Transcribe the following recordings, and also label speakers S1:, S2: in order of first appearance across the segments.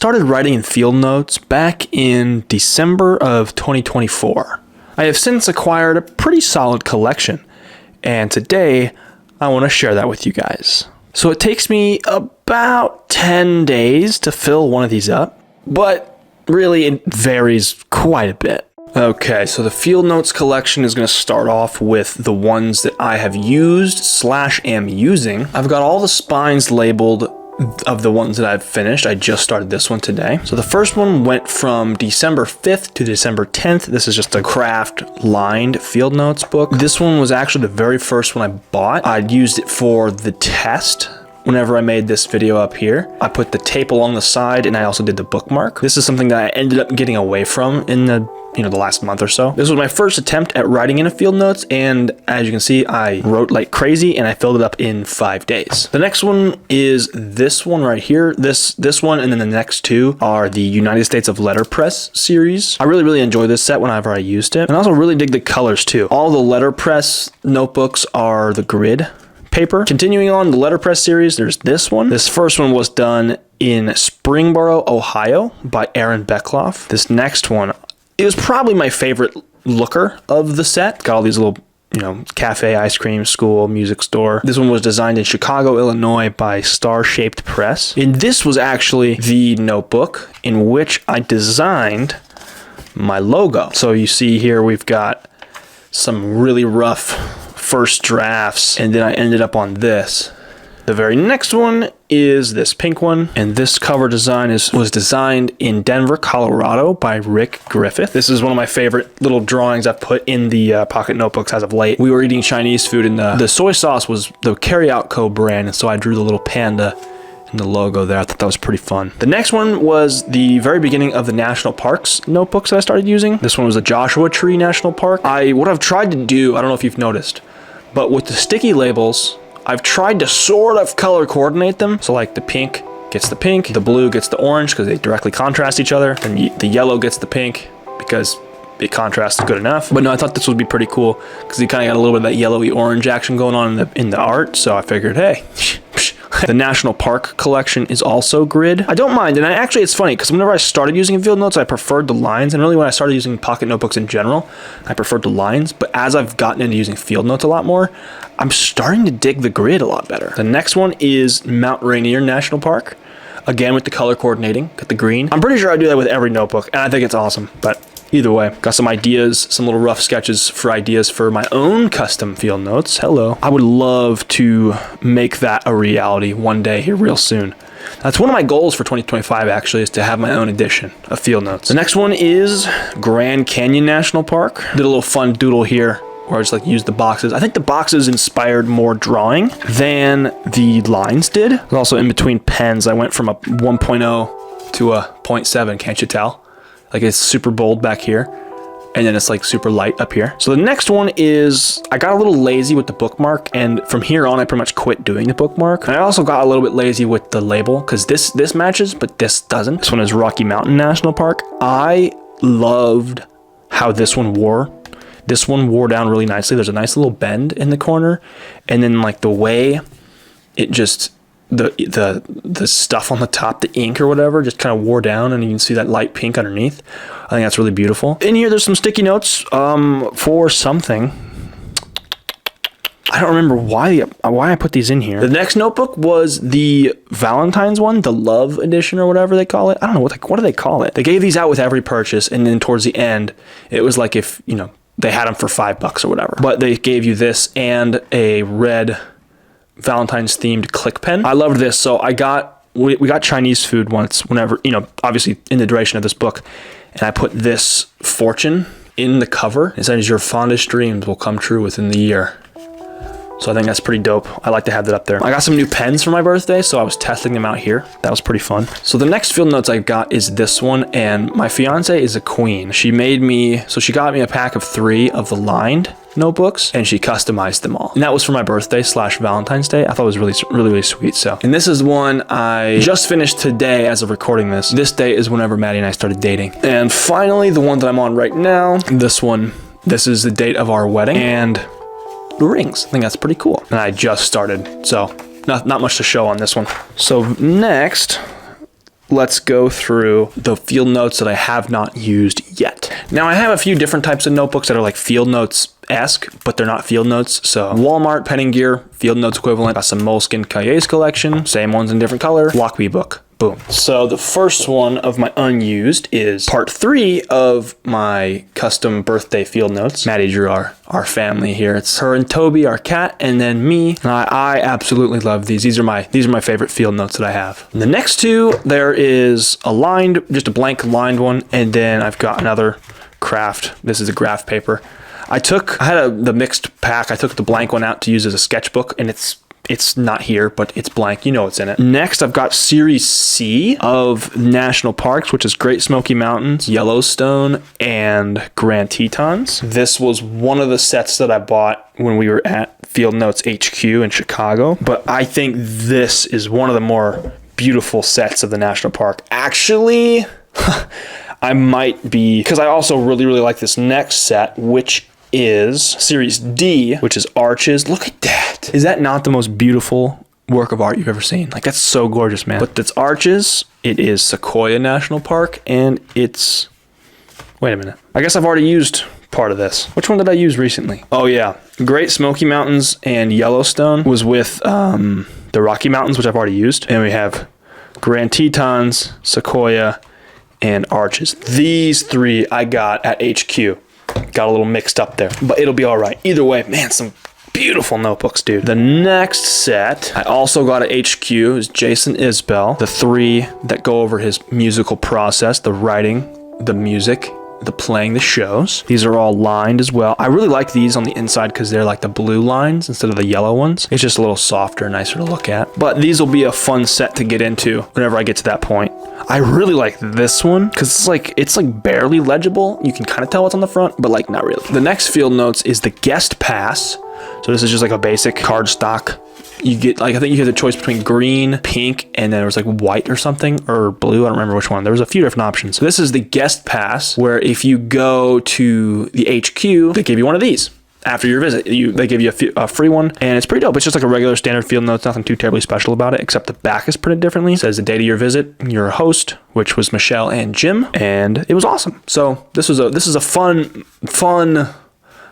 S1: started writing in field notes back in December of 2024. I have since acquired a pretty solid collection, and today I want to share that with you guys. So it takes me about 10 days to fill one of these up, but really it varies quite a bit. Okay, so the field notes collection is going to start off with the ones that I have used / am using. I've got all the spines labeled of the ones that I've finished. I just started this one today. So the first one went from December 5th to December 10th. This is just a craft lined field notes book. This one was actually the very first one I bought. I used it for the test. Whenever I made this video up here, I put the tape along the side and I also did the bookmark. This is something that I ended up getting away from in the last month or so. This was my first attempt at writing in a field notes, and as you can see, I wrote like crazy and I filled it up in 5 days. The next one is this one right here. This one, and then the next two are the United States of Letterpress series. I really enjoy this set whenever I used it, and I also really dig the colors too. All the letterpress notebooks are the grid paper. Continuing on the letterpress series, there's this one. This first one was done in Springboro, Ohio by Aaron Beckloff. This next one, it was probably my favorite looker of the set. Got all these little, cafe, ice cream, school, music store. This one was designed in Chicago, Illinois by Star Shaped Press. And this was actually the notebook in which I designed my logo. So you see here we've got some really rough first drafts, and then I ended up on this. The very next one is this pink one, and this cover design was designed in Denver, Colorado by Rick Griffith. This is one of my favorite little drawings I've put in the pocket notebooks as of late. We were eating Chinese food, and the soy sauce was the Carryout Co. brand, and so I drew the little panda and the logo there. I thought that was pretty fun. The next one was the very beginning of the national parks notebooks that I started using. This one was the Joshua Tree National Park. What I've tried to do, I don't know if you've noticed, but with the sticky labels, I've tried to sort of color coordinate them. So like the pink gets the pink, the blue gets the orange because they directly contrast each other, and the yellow gets the pink because it contrasts good enough. But no, I thought this would be pretty cool because you kind of got a little bit of that yellowy orange action going on in the art. So I figured, hey, the National Park collection is also grid. I don't mind, and it's funny because whenever I started using field notes, I preferred the lines, and really when I started using pocket notebooks in general, I preferred the lines, but as I've gotten into using field notes a lot more, I'm starting to dig the grid a lot better. The next one is Mount Rainier National Park. Again, with the color coordinating, got the green. I'm pretty sure I do that with every notebook, and I think it's awesome, but either way, got some ideas, some little rough sketches for ideas for my own custom field notes. Hello. I would love to make that a reality one day here real soon. That's one of my goals for 2025 actually, is to have my own edition of field notes. The next one is Grand Canyon National Park. Did a little fun doodle here where I just used the boxes. I think the boxes inspired more drawing than the lines did. Also in between pens, I went from a 1.0 to a 0.7, can't you tell? Like it's super bold back here, and then it's like super light up here. So the next one is, I got a little lazy with the bookmark, and from here on I pretty much quit doing the bookmark. And I also got a little bit lazy with the label because this matches, but this doesn't. This one is Rocky Mountain National Park. I loved how this one wore. This one wore down really nicely. There's a nice little bend in the corner, and then like the way it just, the stuff on the top, the ink or whatever, just kind of wore down, and you can see that light pink underneath. I think that's really beautiful. In here, there's some sticky notes for something. I don't remember why I put these in here. The next notebook was the Valentine's one, the Love Edition or whatever they call it. I don't know, what do they call it? They gave these out with every purchase, and then towards the end, it was like if, they had them for $5 or whatever. But they gave you this and a red Valentine's themed click pen. I loved this. So we got Chinese food once, whenever, obviously in the duration of this book, and I put this fortune in the cover. It says your fondest dreams will come true within the year. So I think that's pretty dope. I like to have that up there. I got some new pens for my birthday, so I was testing them out here. That was pretty fun. So the next field notes I got is this one, and my fiance is a queen. She got me a pack of 3 of the lined notebooks, and she customized them all. And that was for my birthday / Valentine's Day. I thought it was really sweet. So, and this is one I just finished today as of recording this. This day is whenever Maddie and I started dating. And finally, the one that I'm on right now, this one, this is the date of our wedding, and the rings. I think that's pretty cool. And I just started, so not much to show on this one. So next, let's go through the field notes that I have not used yet. Now, I have a few different types of notebooks that are like field notes-esque, but they're not field notes. So Walmart, Pen and Gear, field notes equivalent. Got some Moleskine Cahiers collection, same ones in different color. Lockbee book. Boom. So the first one of my unused is part 3 of my custom birthday field notes. Maddie drew our family here. It's her and Toby, our cat, and then me. And I absolutely love these. These are my favorite field notes that I have. And the next two, there is just a blank lined one, and then I've got another craft. This is a graph paper. I had the mixed pack. I took the blank one out to use as a sketchbook, and it's not here, but it's blank. You know what's in it. Next, I've got Series C of national parks, which is Great Smoky Mountains, Yellowstone, and Grand Tetons. This was one of the sets that I bought when we were at Field Notes HQ in Chicago, but I think this is one of the more beautiful sets of the national park. Actually, I might be, because I also really, really like this next set, which is Series D, which is Arches. Look at that. Is that not the most beautiful work of art you've ever seen? Like, that's so gorgeous, man. But it's Arches, it is Sequoia National Park, and it's... Wait a minute. I guess I've already used part of this. Which one did I use recently? Oh, yeah. Great Smoky Mountains and Yellowstone was with the Rocky Mountains, which I've already used. And we have Grand Tetons, Sequoia, and Arches. These 3 I got at HQ. Got a little mixed up there, but it'll be all right. Either way, man, some beautiful notebooks, dude. The next set I also got at HQ is Jason Isbell. The 3 that go over his musical process, the writing, the music, the playing, the shows. These are all lined as well. I really like these on the inside because they're like the blue lines instead of the yellow ones. It's just a little softer, nicer to look at. But these will be a fun set to get into whenever I get to that point. I really like this one because it's like barely legible. You can kind of tell what's on the front, but like not really. The next field notes is the guest pass. So this is just like a basic cardstock. You get, like, I think you have the choice between green, pink, and then there was like white or something, or blue. I don't remember which one. There was a few different options. So this is the guest pass, where if you go to the HQ, they give you one of these. After your visit, they give you a free one, and it's pretty dope. It's just like a regular standard field notes, nothing too terribly special about it, except the back is printed differently. It says the date of your visit, your host, which was Michelle and Jim, and it was awesome. So this is a fun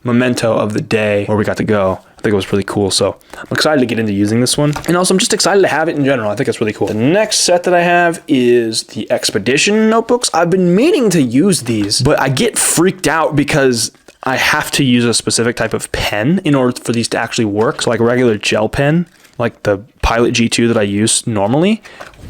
S1: memento of the day where we got to go. I think it was really cool, so I'm excited to get into using this one. And also, I'm just excited to have it in general. I think it's really cool. The next set that I have is the Expedition notebooks. I've been meaning to use these, but I get freaked out because I have to use a specific type of pen in order for these to actually work. So like a regular gel pen, like the Pilot G2 that I use normally,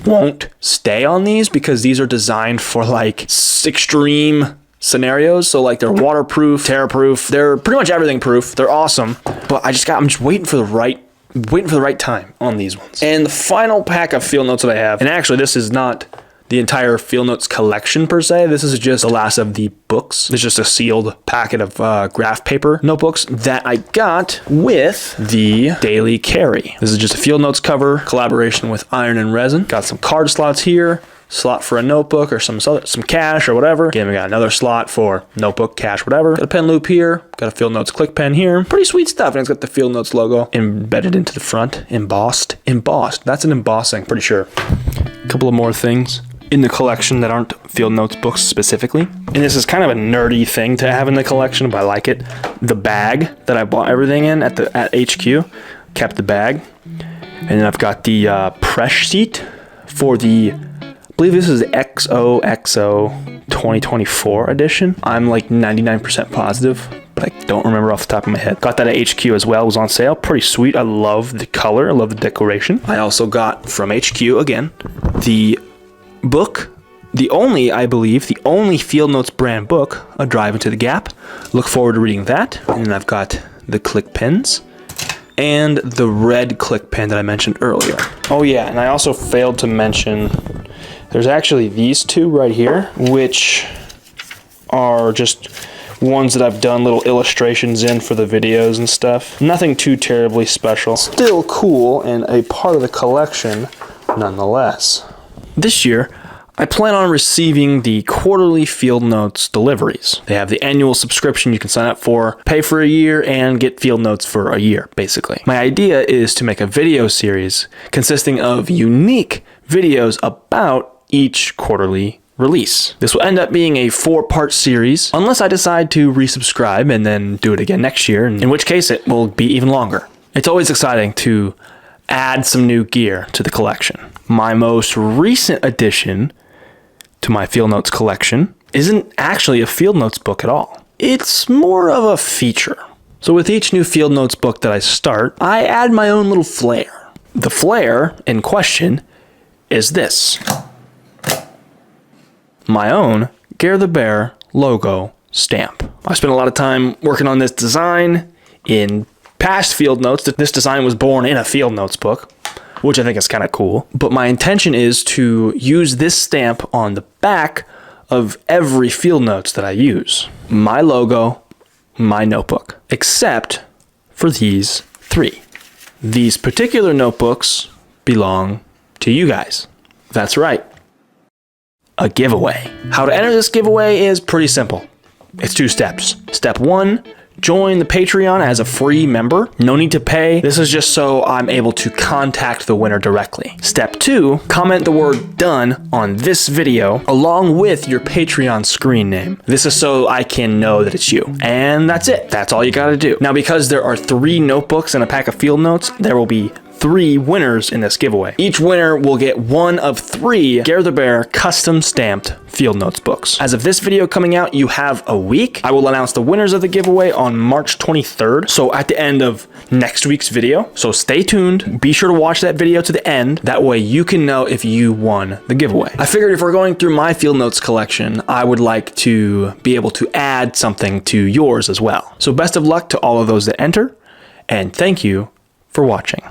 S1: won't stay on these because these are designed for like extreme scenarios. So like they're waterproof, tear-proof, they're pretty much everything proof. They're awesome, but I'm just waiting for the right time on these ones. And the final pack of field notes that I have, and actually this is not the entire field notes collection per se. This is just the last of the books. It's just a sealed packet of graph paper notebooks that I got with the daily carry. This is just a field notes cover, collaboration with Iron and Resin. Got some card slots here, slot for a notebook or some cash or whatever. Again, we got another slot for notebook, cash, whatever. Got a pen loop here. Got a field notes click pen here. Pretty sweet stuff. And it's got the field notes logo embedded into the front. Embossed. That's an embossing, pretty sure. A couple of more things in the collection that aren't field notes books specifically. And this is kind of a nerdy thing to have in the collection, but I like it. The bag that I bought everything in at HQ, kept the bag. And then I've got the press sheet for the, I believe this is XOXO 2024 edition. I'm like 99% positive, but I don't remember off the top of my head. Got that at HQ as well. It was on sale. Pretty sweet. I love the color. I love the decoration. I also got from HQ again the book, I believe the only Field Notes brand book, A Drive into the Gap. Look forward to reading that. And then I've got the click pens and the red click pen that I mentioned earlier. Oh yeah, and I also failed to mention there's actually these two right here, which are just ones that I've done little illustrations in for the videos and stuff. Nothing too terribly special. Still cool and a part of the collection nonetheless. This year, I plan on receiving the quarterly Field Notes deliveries. They have the annual subscription you can sign up for, pay for a year, and get Field Notes for a year, basically. My idea is to make a video series consisting of unique videos about each quarterly release. This will end up being a 4-part series, unless I decide to resubscribe and then do it again next year, in which case it will be even longer. It's always exciting to add some new gear to the collection. My most recent addition to my field notes collection isn't actually a field notes book at all. It's more of a feature. So with each new field notes book that I start, I add my own little flair. The flair in question is this. My own GareTheBear logo stamp. I spent a lot of time working on this design in past field notes. This design was born in a field notes book, which I think is kind of cool. But my intention is to use this stamp on the back of every field notes that I use. My logo, my notebook, except for these 3. These particular notebooks belong to you guys. That's right. A giveaway. How to enter this giveaway is pretty simple. It's 2 steps. Step 1, join the Patreon as a free member. No need to pay. This is just so I'm able to contact the winner directly. Step 2, comment the word "done" on this video along with your Patreon screen name. This is so I can know that it's you. And that's it. That's all you gotta do. Now, because there are 3 notebooks and a pack of field notes, there will be 3 winners in this giveaway. Each winner will get 1 of 3 GareTheBear custom stamped field notes books. As of this video coming out, you have a week. I will announce the winners of the giveaway on March 23rd, so at the end of next week's video. So stay tuned. Be sure to watch that video to the end. That way you can know if you won the giveaway. I figured if we're going through my field notes collection, I would like to be able to add something to yours as well. So best of luck to all of those that enter, and thank you for watching.